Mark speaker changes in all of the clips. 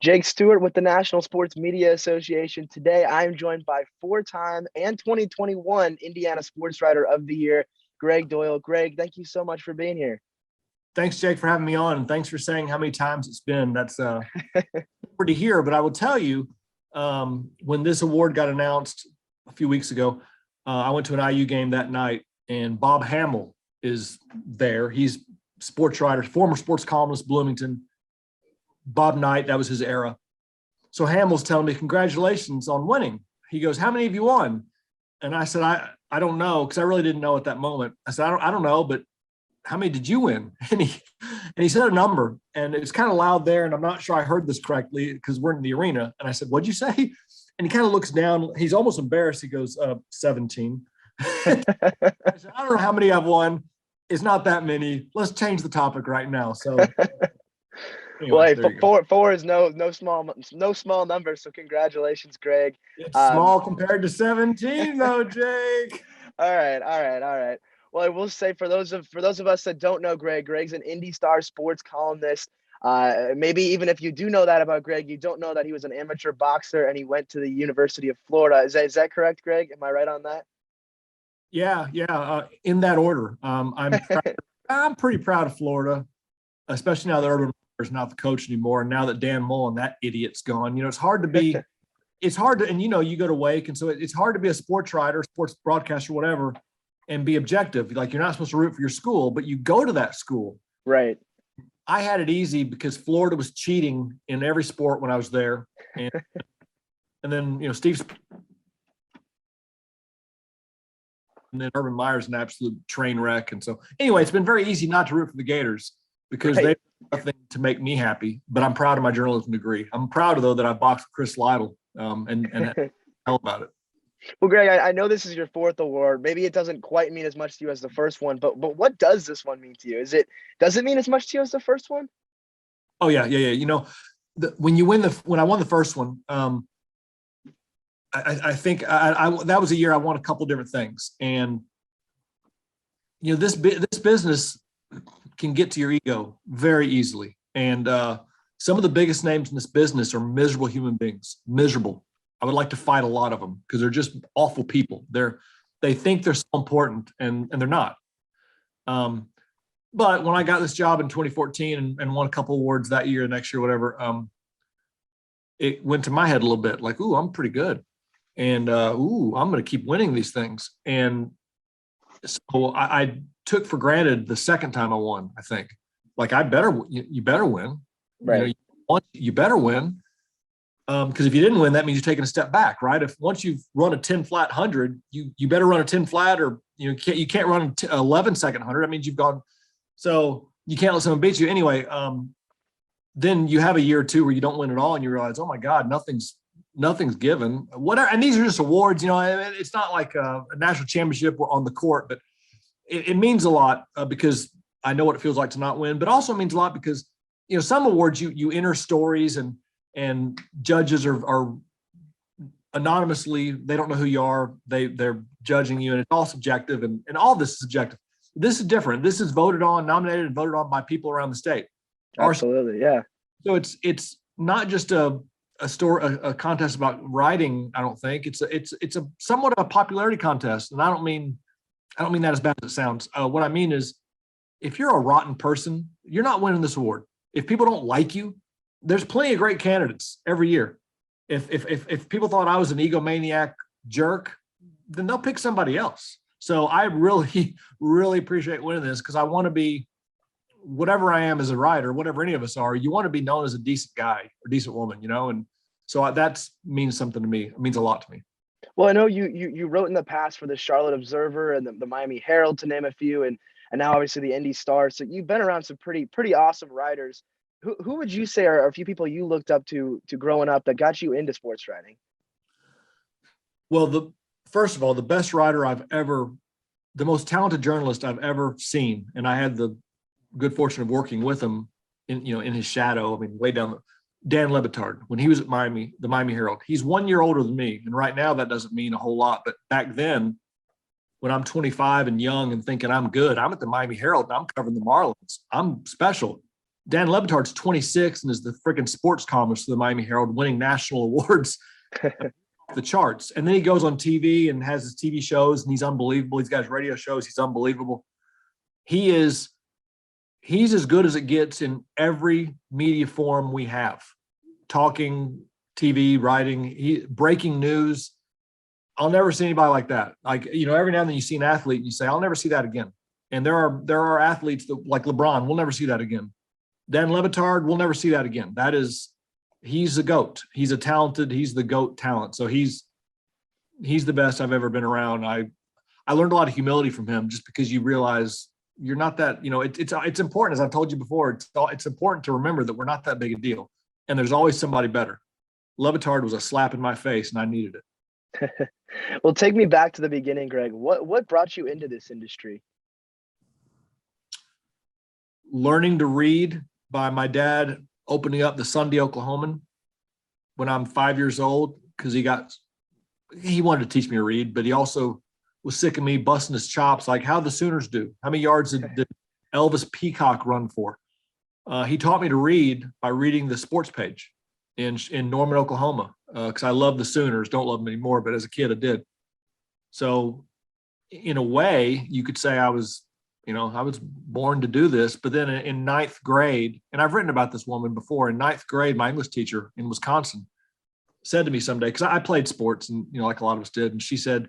Speaker 1: Jake Stuart with the National Sports Media Association. Today, I'm joined by four-time and 2021 Indiana Sportswriter of the Year, Gregg Doyel. Greg, thank you so much for being here.
Speaker 2: Thanks, Jake, for having me on, and thanks for saying how many times it's been. That's pretty here, but I will tell you, when this award got announced a few weeks ago, I went to an IU game that night, and Bob Hamill is there. He's sports writer, former sports columnist, Bloomington. Bob Knight, that was his era. So Hamill's telling me, congratulations on winning. He goes, how many of you won? And I said, I don't know, because I really didn't know at that moment. I said, I don't know, but how many did you win? And he said a number, and it was kind of loud there, and I'm not sure I heard this correctly because we're in the arena. And I said, what'd you say? And he kind of looks down. He's almost embarrassed. He goes, 17. I said, I don't know how many I've won. It's not that many. Let's change the topic right now. So
Speaker 1: anyway, well, four is no small number. So congratulations, Greg.
Speaker 2: It's small compared to 17, though, Jake.
Speaker 1: All right. Well, I will say for those of us that don't know Greg's an Indy Star sports columnist. Maybe even if you do know that about Greg, you don't know that he was an amateur boxer and he went to the University of Florida. Is that correct, Greg? Am I right on that?
Speaker 2: Yeah. In that order. I'm pretty proud of Florida, especially now that Urban is not the coach anymore, and now that Dan Mullen, that idiot's gone. It's hard to, and you go to Wake, and so it's hard to be a sports writer, sports broadcaster, whatever, and be objective. Like, you're not supposed to root for your school, but you go to that school.
Speaker 1: Right.
Speaker 2: I had it easy because Florida was cheating in every sport when I was there. And then, Steve's, and then Urban Meyer's an absolute train wreck. And so anyway, it's been very easy not to root for the Gators because they've nothing to make me happy, but I'm proud of my journalism degree. I'm proud, though, that I boxed with Chris Lytle and tell about it.
Speaker 1: Well, Greg, I know this is your fourth award. Maybe it doesn't quite mean as much to you as the first one, but what does this one mean to you? Does it mean as much to you as the first one?
Speaker 2: Oh yeah. When I won the first one, I think that was a year I won a couple different things, and this business can get to your ego very easily, and some of the biggest names in this business are miserable human beings. Miserable. I would like to fight a lot of them because they're just awful people. They think they're so important, and they're not. But when I got this job in 2014 and won a couple awards that year, next year, whatever, it went to my head a little bit like, ooh, I'm pretty good. And, I'm going to keep winning these things. And so I took for granted the second time I won, I think. Like, you better win.
Speaker 1: Right.
Speaker 2: You better win. Because if you didn't win, that means you're taking a step back, right? If once you've run a 10 flat 100, you better run a 10 flat, or you can't run 11 second 100. That means you've gone. So you can't let someone beat you anyway. Then you have a year or two where you don't win at all, and you realize, oh my God, nothing's given. Whatever. And these are just awards. It's not like a national championship on the court, but it means a lot because I know what it feels like to not win. But also it means a lot because some awards you enter stories and judges are anonymously, they don't know who you are. They're judging you, and it's all subjective, and all this is subjective. This is different. This is nominated and voted on by people around the state.
Speaker 1: Absolutely. Yeah. So
Speaker 2: it's not just a contest about writing. I don't think it's a somewhat of a popularity contest. And I don't mean that as bad as it sounds. What I mean is, if you're a rotten person, you're not winning this award. If people don't like you, there's plenty of great candidates every year. If people thought I was an egomaniac jerk, then they'll pick somebody else. So I really, really appreciate winning this because I want to be, whatever I am as a writer, whatever any of us are, you want to be known as a decent guy or decent woman, and so that means something to me. It means a lot to me.
Speaker 1: Well, I know you wrote in the past for the Charlotte Observer and the Miami Herald, to name a few, and now obviously the Indy Star. So you've been around some pretty awesome writers. Who would you say are a few people you looked up to growing up that got you into sports writing?
Speaker 2: Well, first of all, the best writer the most talented journalist I've ever seen, and I had the good fortune of working with him in his shadow. I mean, way down, Dan Le Batard, when he was at Miami, the Miami Herald. He's 1 year older than me, and right now that doesn't mean a whole lot. But back then, when I'm 25 and young and thinking I'm good, I'm at the Miami Herald and I'm covering the Marlins. I'm special. Dan Levitard's 26 and is the freaking sports columnist for the Miami Herald, winning national awards, the charts. And then he goes on TV and has his TV shows, and he's unbelievable. He's got his radio shows. He's unbelievable. He's as good as it gets in every media form we have. Talking, TV, writing, breaking news. I'll never see anybody like that. Like, every now and then you see an athlete and you say, I'll never see that again. And there are athletes that, like LeBron, we'll never see that again. Dan Levitard, we'll never see that again. He's a GOAT. He's the GOAT talent. So he's the best I've ever been around. I learned a lot of humility from him, just because you realize you're not that, it's important. As I've told you before, it's important to remember that we're not that big a deal. And there's always somebody better. Levitard was a slap in my face, and I needed it.
Speaker 1: Well, take me back to the beginning, Greg. What brought you into this industry?
Speaker 2: Learning to read by my dad opening up the Sunday Oklahoman when I'm 5 years old, because he wanted to teach me to read, but he also was sick of me busting his chops, like how the Sooners do. How many yards did Elvis Peacock run for? He taught me to read by reading the sports page in Norman, Oklahoma, because I love the Sooners. Don't love them anymore, but as a kid I did. So in a way, you could say I was born to do this. But then in ninth grade, and I've written about this woman before, in ninth grade, my English teacher in Wisconsin said to me someday, because I played sports, and like a lot of us did, and she said,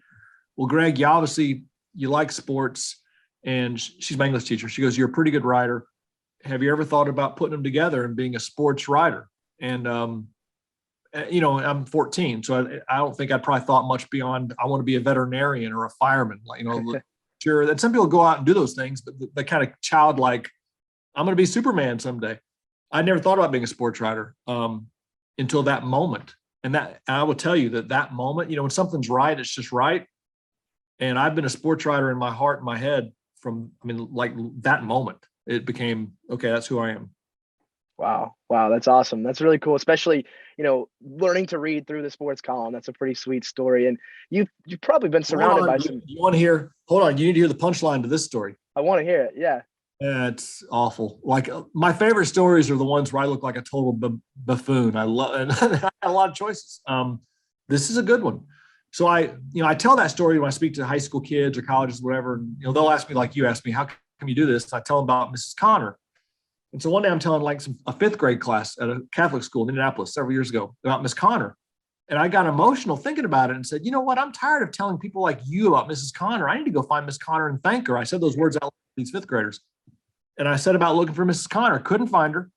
Speaker 2: well, Greg, you like sports, and she's my English teacher. She goes, you're a pretty good writer. Have you ever thought about putting them together and being a sports writer? And I'm 14, so I don't think I probably thought much beyond I want to be a veterinarian or a fireman. Sure, that some people go out and do those things, but the kind of childlike, I'm going to be Superman someday. I never thought about being a sports writer until that moment. And I will tell you that moment, when something's right, it's just right. And I've been a sports writer in my heart and my head from, like that moment. It became, okay, that's who I am.
Speaker 1: Wow. That's awesome. That's really cool. Especially, learning to read through the sports column. That's a pretty sweet story. And you've probably been surrounded by some.
Speaker 2: You want to hear, hold on. You need to hear the punchline to this story.
Speaker 1: I want to hear it. Yeah.
Speaker 2: It's awful. Like my favorite stories are the ones where I look like a total buffoon. I love, and I had a lot of choices. This is a good one. So I tell that story when I speak to high school kids or colleges, whatever. And, they'll ask me, like you asked me, how come you do this? I tell them about Mrs. Connor. And so one day I'm telling like a fifth grade class at a Catholic school in Indianapolis several years ago about Miss Connor. And I got emotional thinking about it and said, you know what? I'm tired of telling people like you about Mrs. Connor. I need to go find Miss Connor and thank her. I said those words out to these fifth graders. And I said about looking for Mrs. Connor, couldn't find her.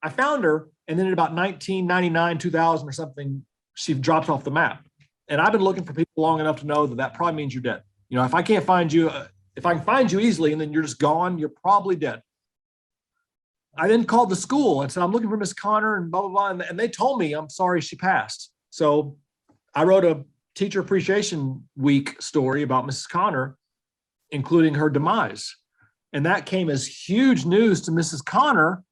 Speaker 2: I found her. And then at about 1999, 2000 or something, she dropped off the map. And I've been looking for people long enough to know that probably means you're dead. If I can't find you, if I can find you easily and then you're just gone, you're probably dead. I then called the school and said, I'm looking for Miss Connor and blah, blah, blah. And they told me, I'm sorry, she passed. So I wrote a Teacher Appreciation Week story about Mrs. Connor, including her demise. And that came as huge news to Mrs. Connor,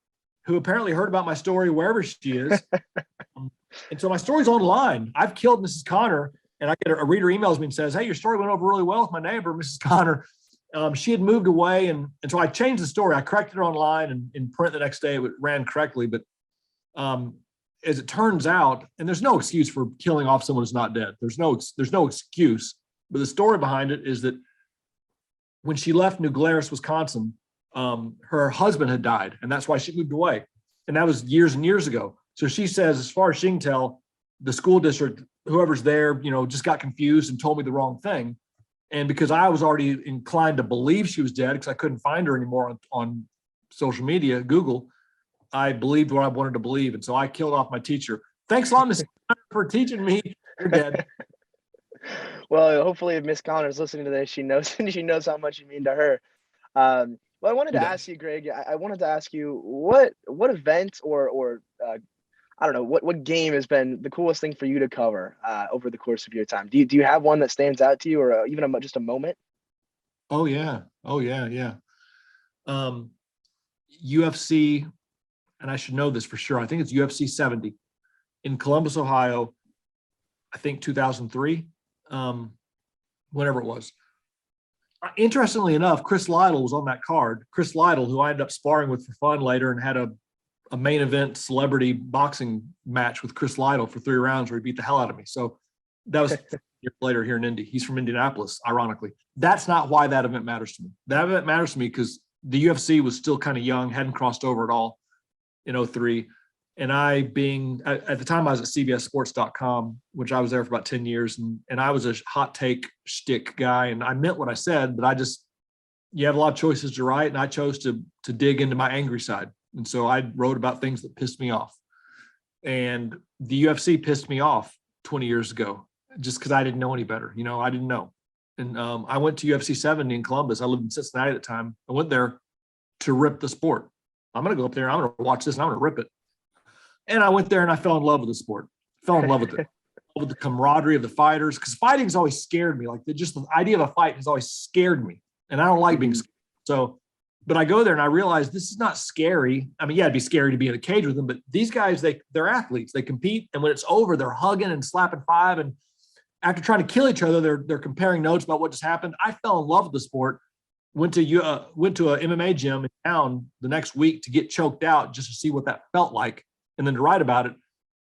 Speaker 2: who apparently heard about my story wherever she is. And so my story's online. I've killed Mrs. Connor, and I get a reader emails me and says, hey, your story went over really well with my neighbor, Mrs. Connor. She had moved away, and so I changed the story. I corrected it online, and in print the next day it ran correctly. But as it turns out, and there's no excuse for killing off someone who's not dead. There's no excuse. But the story behind it is that when she left New Glarus, Wisconsin, her husband had died, and that's why she moved away. And that was years and years ago. So she says, as far as she can tell, the school district, whoever's there, just got confused and told me the wrong thing. And because I was already inclined to believe she was dead because I couldn't find her anymore on social media, Google, I believed what I wanted to believe. And so I killed off my teacher. Thanks a lot, Miss Connor, for teaching me. You're dead.
Speaker 1: Well, hopefully if Miss Connor's listening to this, she knows how much you mean to her. Well, I wanted to ask you, Greg, I wanted to ask you what event or I don't know, what game has been the coolest thing for you to cover over the course of your time? Do you have one that stands out to you, or even just a moment?
Speaker 2: Oh yeah. UFC, and I should know this for sure. I think it's UFC 70 in Columbus, Ohio. I think 2003, whenever it was. Interestingly enough, Chris Lytle was on that card. Chris Lytle, who I ended up sparring with for fun later and had a main event celebrity boxing match with Chris Lytle for 3 rounds where he beat the hell out of me. So that was years later here in Indy. He's from Indianapolis, ironically. That's not why that event matters to me. That event matters to me because the UFC was still kind of young, hadn't crossed over at all in 2003. And I being, at the time I was at CBSSports.com, which I was there for about 10 years. And I was a hot take shtick guy. And I meant what I said, but you have a lot of choices to write. And I chose to dig into my angry side. And so I wrote about things that pissed me off. And the UFC pissed me off 20 years ago, just because I didn't know any better. I didn't know. And I went to UFC 70 in Columbus. I lived in Cincinnati at the time. I went there to rip the sport. I'm going to go up there. I'm going to watch this and I'm going to rip it. And I went there and I fell in love with the sport. Fell in love with it. With the camaraderie of the fighters. Because fighting has always scared me. Like just the idea of a fight has always scared me. And I don't like being scared. So, but I go there and I realize this is not scary. I mean, yeah, it'd be scary to be in a cage with them, but these guys, they're athletes. They compete. And when it's over, they're hugging and slapping five. And after trying to kill each other, they're comparing notes about what just happened. I fell in love with the sport. Went to a MMA gym in town the next week to get choked out just to see what that felt like. And then to write about it.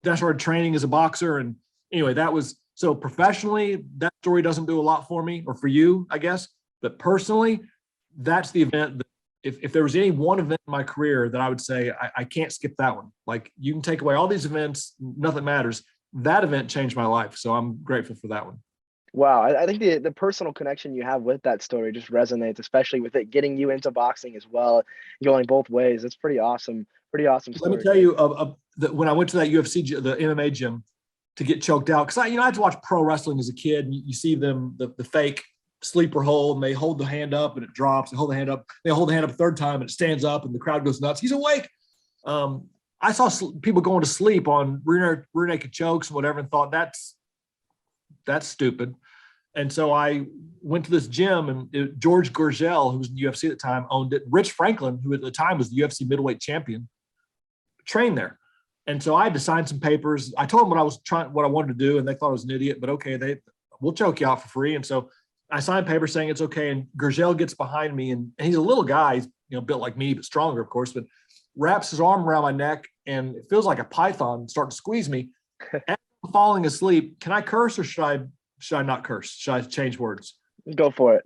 Speaker 2: Then I started training as a boxer. And anyway, so professionally, that story doesn't do a lot for me or for you, I guess. But personally, that's the event that if there was any one event in my career that I would say, I can't skip that one. Like you can take away all these events, nothing matters. That event changed my life. So I'm grateful for that one.
Speaker 1: Wow. I think the personal connection you have with that story just resonates, especially with it getting you into boxing as well, going both ways. It's pretty awesome. Pretty awesome story.
Speaker 2: Let me tell you, when I went to that UFC, the MMA gym to get choked out, because I had to watch pro wrestling as a kid. And you see them, the fake sleeper hold, and they hold the hand up and it drops. They hold the hand up. They hold the hand up a third time and it stands up and the crowd goes nuts. He's awake. I saw people going to sleep on rear naked chokes and whatever and thought that's stupid. And so I went to this gym and George Gurgel, who was in the UFC at the time, owned it. Rich Franklin, who at the time was the UFC middleweight champion, trained there. And so I had to sign some papers. I told them what I wanted to do, and they thought I was an idiot, but okay, we'll choke you out for free. And so I signed papers saying it's okay. And Gurgel gets behind me, and he's a little guy, he's, built like me, but stronger, of course, but wraps his arm around my neck, and it feels like a python starting to squeeze me. As I'm falling asleep, can I curse or should I not curse? Should I change words?
Speaker 1: Go for it.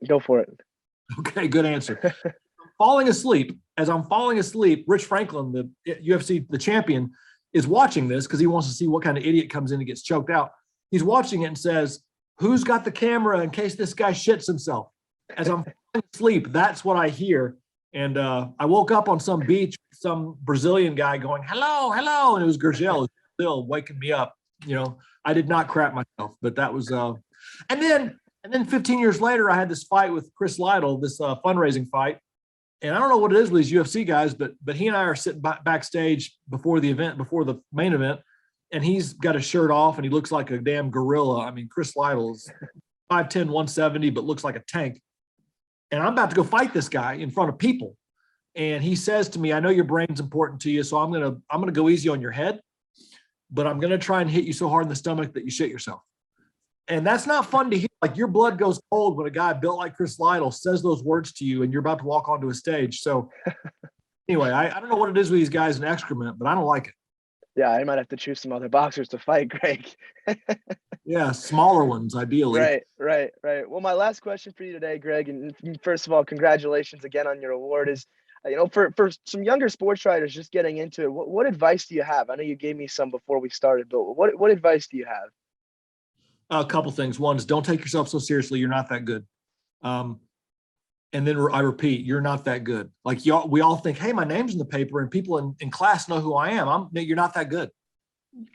Speaker 2: Okay, good answer. As I'm falling asleep, Rich Franklin, the UFC, the champion, is watching this because he wants to see what kind of idiot comes in and gets choked out. He's watching it and says, "Who's got the camera in case this guy shits himself?" As I'm falling asleep, that's what I hear. And I woke up on some beach, some Brazilian guy going, "Hello, hello." And it was Gurgel still waking me up. I did not crap myself, but that was, and then 15 years later, I had this fight with Chris Lytle, this fundraising fight. And I don't know what it is with these UFC guys, but he and I are sitting backstage before the main event, and he's got his shirt off and he looks like a damn gorilla. I mean, Chris Lytle's 5'10", 170, but looks like a tank. And I'm about to go fight this guy in front of people. And he says to me, "I know your brain's important to you, so I'm gonna go easy on your head, but I'm gonna try and hit you so hard in the stomach that you shit yourself." And that's not fun to hear. Like your blood goes cold when a guy built like Chris Lytle says those words to you and you're about to walk onto a stage. So anyway, I don't know what it is with these guys in excrement, but I don't like it.
Speaker 1: Yeah, I might have to choose some other boxers to fight, Greg.
Speaker 2: Yeah, smaller ones, ideally.
Speaker 1: Right. Well, my last question for you today, Greg, and first of all, congratulations again on your award, is, for some younger sports writers just getting into it, what advice do you have? I know you gave me some before we started, but what advice do you have?
Speaker 2: A couple things. One is don't take yourself so seriously. You're not that good. And then I repeat, you're not that good. Like we all think, hey, my name's in the paper and people in class know who I am. You're not that good.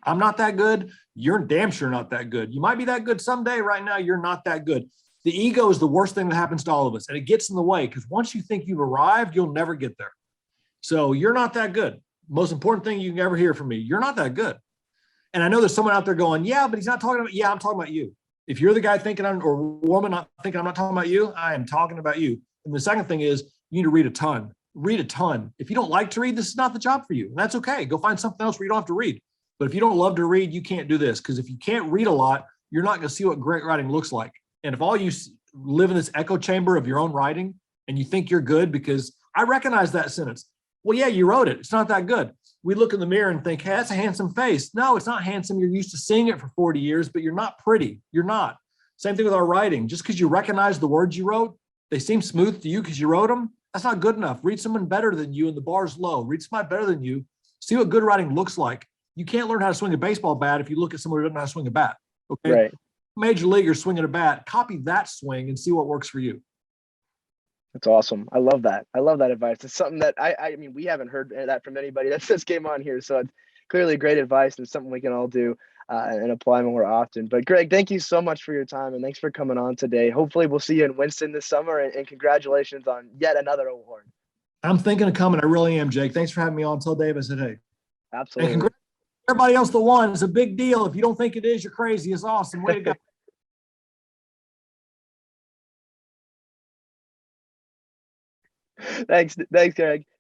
Speaker 2: I'm not that good. You're damn sure not that good. You might be that good someday. Right now, you're not that good. The ego is the worst thing that happens to all of us. And it gets in the way because once you think you've arrived, you'll never get there. So you're not that good. Most important thing you can ever hear from me, you're not that good. And I know there's someone out there going, yeah, but he's not talking about, yeah, I'm talking about you. If you're the guy thinking or woman not thinking I'm not talking about you, I am talking about you. And the second thing is you need to read a ton. Read a ton. If you don't like to read, this is not the job for you. And that's okay. Go find something else where you don't have to read. But if you don't love to read, you can't do this. Because if you can't read a lot, you're not going to see what great writing looks like. And if all you live in this echo chamber of your own writing and you think you're good because I recognize that sentence. Well, yeah, you wrote it. It's not that good. We look in the mirror and think, hey, that's a handsome face. No, it's not handsome. You're used to seeing it for 40 years, but you're not pretty. You're not. Same thing with our writing. Just because you recognize the words you wrote, they seem smooth to you because you wrote them. That's not good enough. Read someone better than you and the bar's low. Read somebody better than you. See what good writing looks like. You can't learn how to swing a baseball bat if you look at someone who doesn't know how to swing a bat. Okay.
Speaker 1: Right.
Speaker 2: Major leaguer swinging a bat, copy that swing and see what works for you.
Speaker 1: That's awesome. I love that. I love that advice. It's something that I mean, we haven't heard that from anybody that's this game on here. So it's clearly great advice and something we can all do and apply more often. But Gregg, thank you so much for your time and thanks for coming on today. Hopefully we'll see you in Winston this summer and congratulations on yet another award.
Speaker 2: I'm thinking of coming. I really am, Jake. Thanks for having me on. Tell Dave I said, hey.
Speaker 1: Absolutely.
Speaker 2: And congrats to everybody else that won. It's a big deal. If you don't think it is, you're crazy. It's awesome. Way to go.
Speaker 1: Thanks, Gregg.